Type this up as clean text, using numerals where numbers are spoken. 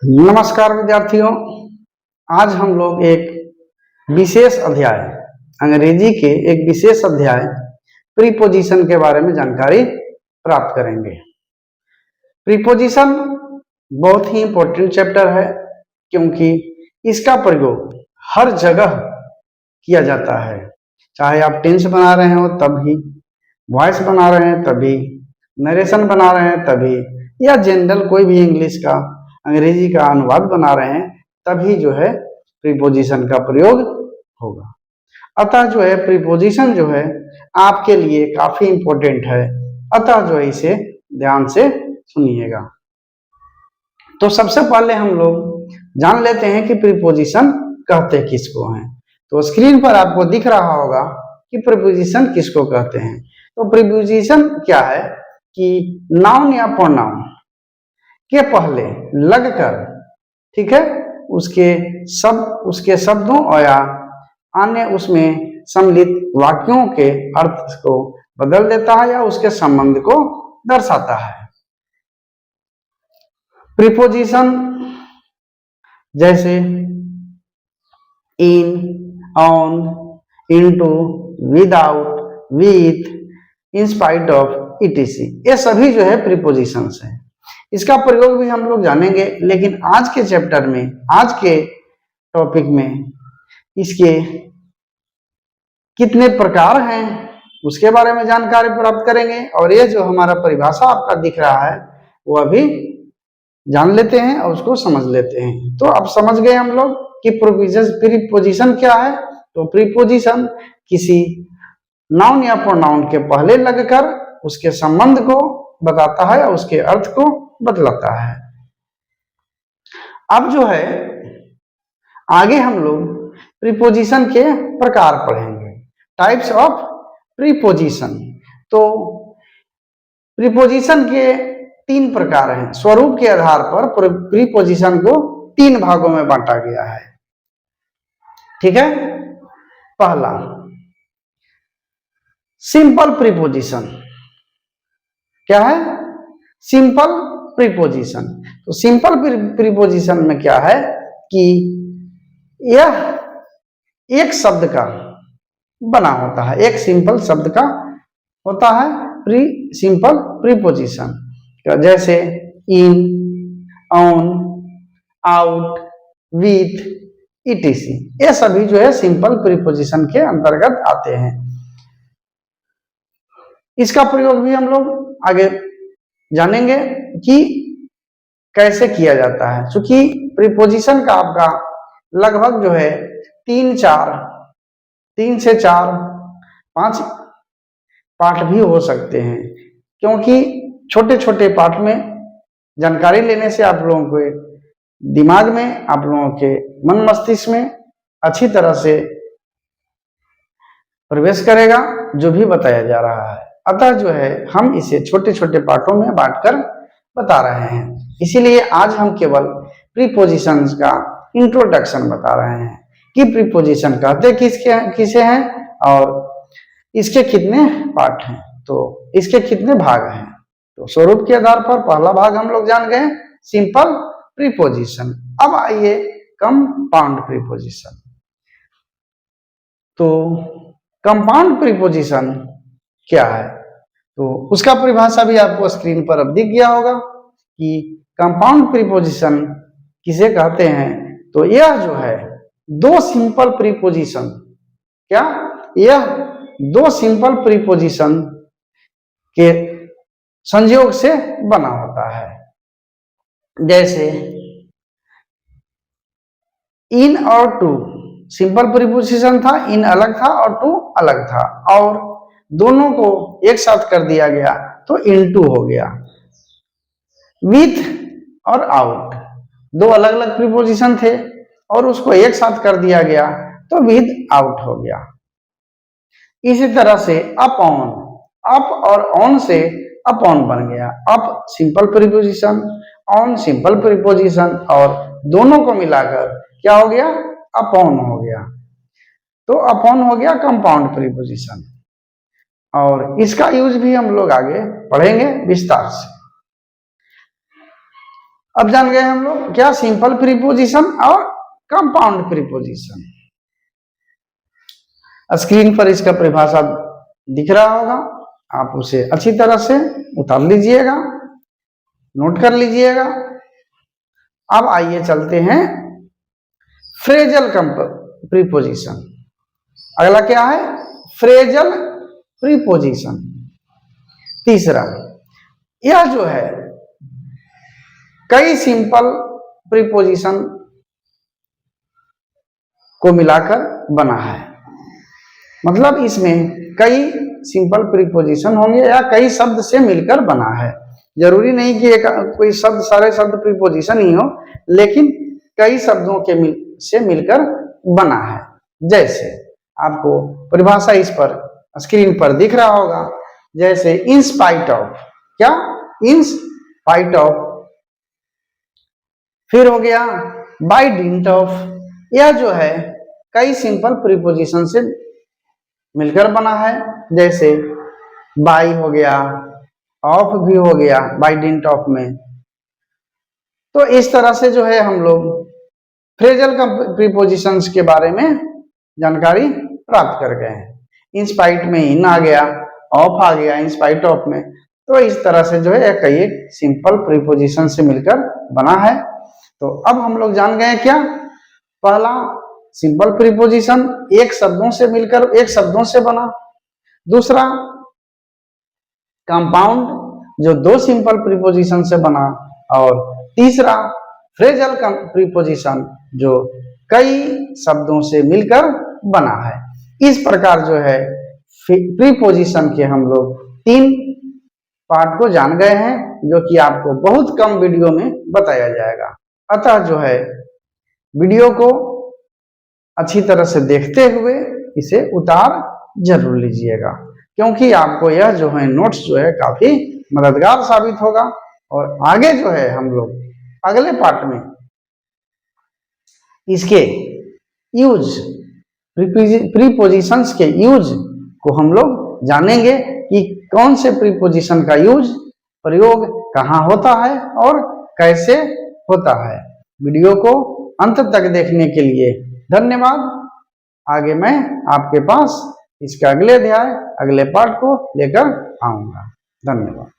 नमस्कार विद्यार्थियों। आज हम लोग एक विशेष अध्याय अंग्रेजी के एक विशेष अध्याय प्रीपोजिशन के बारे में जानकारी प्राप्त करेंगे। प्रीपोजिशन बहुत ही इंपॉर्टेंट चैप्टर है क्योंकि इसका प्रयोग हर जगह किया जाता है। चाहे आप टेंस बना रहे हो तभी, वॉइस बना रहे हैं तभी, नरेशन बना रहे हैं तभी, या जनरल कोई भी इंग्लिश का अंग्रेजी का अनुवाद बना रहे हैं तभी जो है प्रीपोजिशन का प्रयोग होगा। अतः जो है प्रीपोजिशन जो है आपके लिए काफी इंपॉर्टेंट है, अतः जो है इसे ध्यान से सुनिएगा। तो सबसे पहले हम लोग जान लेते हैं कि प्रीपोजिशन कहते किसको हैं। तो स्क्रीन पर आपको दिख रहा होगा कि प्रीपोजिशन किसको कहते हैं। तो प्रीपोजिशन क्या है कि नाउन या प्रोनाउन के पहले लगकर, ठीक है, उसके शब्दों और या अन्य उसमें सम्मिलित वाक्यों के अर्थ को बदल देता है या उसके संबंध को दर्शाता है। प्रीपोजिशन जैसे in, on, into, without, with, in spite of, etc, ये सभी जो है प्रीपोजिशंस हैं। इसका प्रयोग भी हम लोग जानेंगे, लेकिन आज के चैप्टर में, आज के टॉपिक में इसके कितने प्रकार हैं उसके बारे में जानकारी प्राप्त करेंगे। और ये जो हमारा परिभाषा आपका दिख रहा है वो अभी जान लेते हैं और उसको समझ लेते हैं। तो अब समझ गए हम लोग कि प्रीपोजिशन क्या है। तो प्रीपोजिशन किसी नाउन या प्रोनाउन के पहले लगकर उसके संबंध को बताता है और उसके अर्थ को बदलाता है। अब जो है आगे हम लोग प्रीपोजिशन के प्रकार पढ़ेंगे, टाइप्स ऑफ प्रीपोजिशन। तो प्रीपोजिशन के 3 प्रकार हैं। स्वरूप के आधार पर प्रीपोजिशन को 3 भागों में बांटा गया है, ठीक है। पहला सिंपल प्रीपोजिशन। क्या है? Simple preposition. तो सिंपल प्रीपोजिशन में क्या है कि यह एक शब्द का बना होता है, एक सिंपल शब्द का होता है सिंपल प्रीपोजिशन। जैसे in, on, out, with, etc., ये सभी जो है सिंपल प्रीपोजिशन के अंतर्गत आते हैं। इसका प्रयोग भी हम लोग आगे जानेंगे कि कैसे किया जाता है। क्योंकि प्रीपोजिशन का आपका लगभग जो है 3 से 4, 5 पार्ट भी हो सकते हैं, क्योंकि छोटे छोटे पार्ट में जानकारी लेने से आप लोगों के दिमाग में, आप लोगों के मन मस्तिष्क में अच्छी तरह से प्रवेश करेगा जो भी बताया जा रहा है। अतः जो है हम इसे छोटे छोटे पार्टों में बांटकर बता रहे हैं। इसीलिए आज हम केवल प्रीपोजिशंस का इंट्रोडक्शन बता रहे हैं कि प्रीपोजिशन कहते किसे हैं और इसके कितने पार्ट हैं, तो इसके कितने भाग हैं। तो स्वरूप के आधार पर पहला भाग हम लोग जान गए, सिंपल प्रीपोजिशन। अब आइए कंपाउंड प्रीपोजिशन। तो कंपाउंड प्रीपोजिशन क्या है, तो उसका परिभाषा भी आपको स्क्रीन पर अब दिख गया होगा कि कंपाउंड प्रीपोजिशन किसे कहते हैं। तो यह जो है 2 सिंपल प्रीपोजिशन, क्या यह 2 सिंपल प्रीपोजिशन के संयोग से बना होता है। जैसे इन और टू सिंपल प्रीपोजिशन था, इन अलग था और टू अलग था, और दोनों को एक साथ कर दिया गया तो इनटू हो गया। विथ और आउट 2 अलग अलग प्रीपोजिशन थे और उसको एक साथ कर दिया गया तो विद आउट हो गया। इसी तरह से अपॉन, अप और ऑन से अपॉन बन गया। Up simple preposition, on simple preposition, और दोनों को मिलाकर क्या हो गया, अपॉन हो गया। तो अपॉन हो गया कंपाउंड प्रीपोजिशन, और इसका यूज भी हम लोग आगे पढ़ेंगे विस्तार से। अब जान गए हम लोग क्या सिंपल प्रीपोजिशन और कंपाउंड प्रीपोजिशन। स्क्रीन पर इसका परिभाषा दिख रहा होगा, आप उसे अच्छी तरह से उतार लीजिएगा, नोट कर लीजिएगा। अब आइए चलते हैं फ्रेजल प्रीपोजिशन। अगला क्या है? Phrasal preposition. तीसरा, यह जो है कई सिंपल प्रीपोजिशन को मिलाकर बना है, मतलब इसमें कई सिंपल प्रीपोजिशन होंगे या कई शब्द से मिलकर बना है। जरूरी नहीं कि एक कोई शब्द सारे शब्द प्रीपोजिशन ही हो, लेकिन कई शब्दों के से मिलकर बना है। जैसे आपको परिभाषा इस पर स्क्रीन पर दिख रहा होगा, जैसे इन स्पाइट ऑफ, क्या? इन स्पाइट ऑफ। फिर हो गया बाय डिंट ऑफ। यह जो है कई सिंपल प्रीपोजिशन से मिलकर बना है, जैसे बाय हो गया, ऑफ भी हो गया बाय डिंट ऑफ में। तो इस तरह से जो है हम लोग फ्रेजल प्रीपोजिशंस के बारे में जानकारी प्राप्त कर गए हैं। इन स्पाइट में इन आ गया, ऑफ आ गया इन स्पाइट ऑफ में। तो इस तरह से जो है कई एक सिंपल प्रीपोजिशन से मिलकर बना है। तो अब हम लोग जान गए क्या? पहला सिंपल प्रीपोजिशन एक शब्दों से मिलकर एक शब्दों से बना। दूसरा कंपाउंड जो दो सिंपल प्रीपोजिशन से बना। और तीसरा फ्रेजल प्रीपोजिशन जो कई शब्दों से मिलकर बना है। इस प्रकार जो है प्रीपोजिशन के हम लोग 3 पार्ट को जान गए हैं, जो कि आपको बहुत कम वीडियो में बताया जाएगा। अतः जो है वीडियो को अच्छी तरह से देखते हुए इसे उतार जरूर लीजिएगा, क्योंकि आपको यह जो है नोट्स जो है काफी मददगार साबित होगा। और आगे जो है हम लोग अगले पार्ट में इसके यूज, प्रीपोजिशंस के यूज को हम लोग जानेंगे कि कौन से प्रीपोजिशन का यूज प्रयोग कहाँ होता है और कैसे होता है। वीडियो को अंत तक देखने के लिए धन्यवाद। आगे मैं आपके पास इसका अगले अध्याय, अगले पार्ट को लेकर आऊंगा। धन्यवाद।